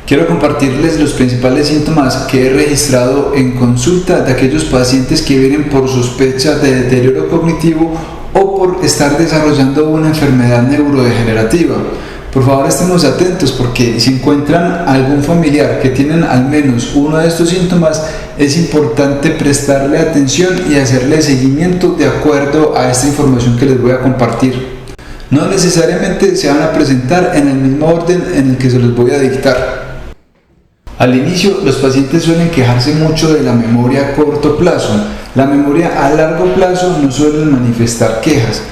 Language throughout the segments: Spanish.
Quiero compartirles los principales síntomas que he registrado en consulta de aquellos pacientes que vienen por sospecha de deterioro cognitivo o por estar desarrollando una enfermedad neurodegenerativa. Por favor, estemos atentos porque si encuentran algún familiar que tienen al menos uno de estos síntomas, es importante prestarle atención y hacerle seguimiento de acuerdo a esta información que les voy a compartir. No necesariamente se van a presentar en el mismo orden en el que se los voy a dictar. Al inicio, los pacientes suelen quejarse mucho de la memoria a corto plazo. La memoria a largo plazo no suelen manifestar quejas.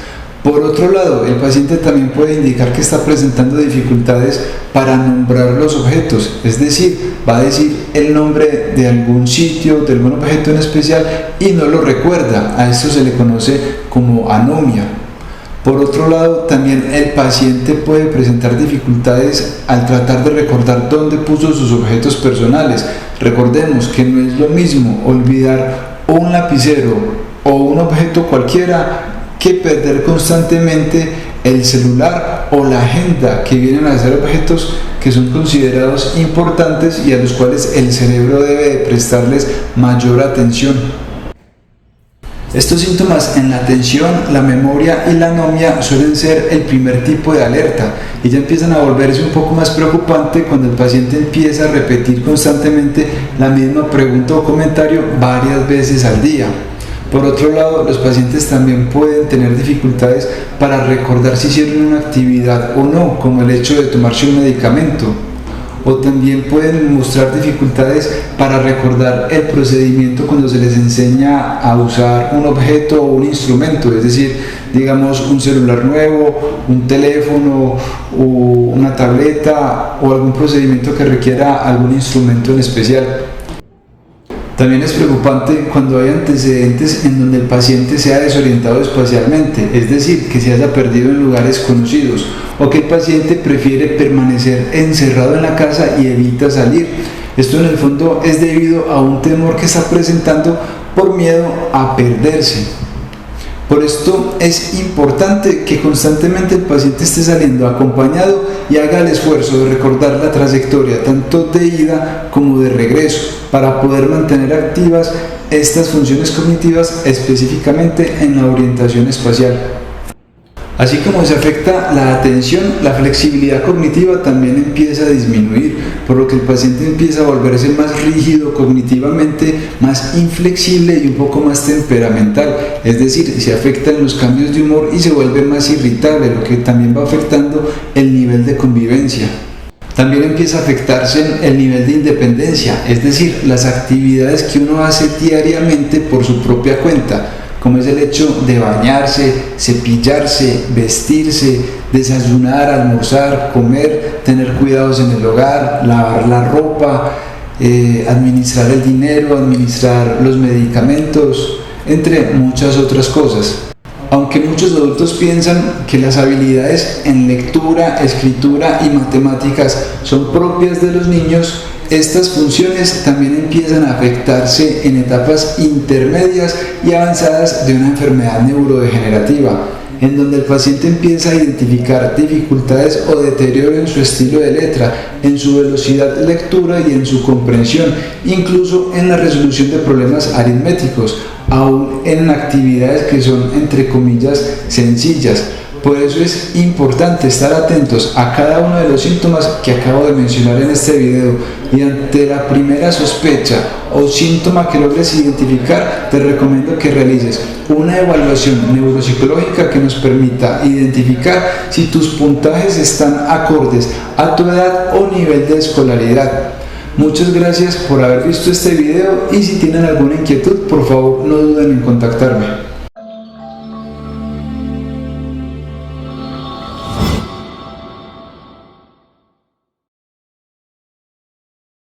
Por otro lado, el paciente también puede indicar que está presentando dificultades para nombrar los objetos, es decir, va a decir el nombre de algún sitio, de algún objeto en especial y no lo recuerda. A esto se le conoce como anomia. Por otro lado, también el paciente puede presentar dificultades al tratar de recordar dónde puso sus objetos personales. Recordemos que no es lo mismo olvidar un lapicero o un objeto cualquiera que perder constantemente el celular o la agenda, que vienen a ser objetos que son considerados importantes y a los cuales el cerebro debe de prestarles mayor atención. Estos síntomas en la atención, la memoria y la anomia suelen ser el primer tipo de alerta y ya empiezan a volverse un poco más preocupante cuando el paciente empieza a repetir constantemente la misma pregunta o comentario varias veces al día. Por otro lado, los pacientes también pueden tener dificultades para recordar si hicieron una actividad o no, como el hecho de tomarse un medicamento. O también pueden mostrar dificultades para recordar el procedimiento cuando se les enseña a usar un objeto o un instrumento, es decir, digamos un celular nuevo, un teléfono o una tableta o algún procedimiento que requiera algún instrumento en especial. También es preocupante cuando hay antecedentes en donde el paciente se ha desorientado espacialmente, es decir, que se haya perdido en lugares conocidos, o que el paciente prefiere permanecer encerrado en la casa y evita salir. Esto en el fondo es debido a un temor que está presentando por miedo a perderse. Por esto es importante que constantemente el paciente esté saliendo acompañado y haga el esfuerzo de recordar la trayectoria tanto de ida como de regreso para poder mantener activas estas funciones cognitivas, específicamente en la orientación espacial. Así como se afecta la atención, la flexibilidad cognitiva también empieza a disminuir, por lo que el paciente empieza a volverse más rígido cognitivamente, más inflexible y un poco más temperamental, es decir, se afectan los cambios de humor y se vuelve más irritable, lo que también va afectando el nivel de convivencia. También empieza a afectarse el nivel de independencia, es decir, las actividades que uno hace diariamente por su propia cuenta, como es el hecho de bañarse, cepillarse, vestirse, desayunar, almorzar, comer, tener cuidados en el hogar, lavar la ropa, administrar el dinero, administrar los medicamentos, entre muchas otras cosas. Aunque muchos adultos piensan que las habilidades en lectura, escritura y matemáticas son propias de los niños, estas funciones también empiezan a afectarse en etapas intermedias y avanzadas de una enfermedad neurodegenerativa, en donde el paciente empieza a identificar dificultades o deterioro en su estilo de letra, en su velocidad de lectura y en su comprensión, incluso en la resolución de problemas aritméticos, aún en actividades que son entre comillas sencillas. Por eso es importante estar atentos a cada uno de los síntomas que acabo de mencionar en este video y ante la primera sospecha o síntoma que logres identificar, te recomiendo que realices una evaluación neuropsicológica que nos permita identificar si tus puntajes están acordes a tu edad o nivel de escolaridad. Muchas gracias por haber visto este video y si tienen alguna inquietud, por favor no duden en contactarme.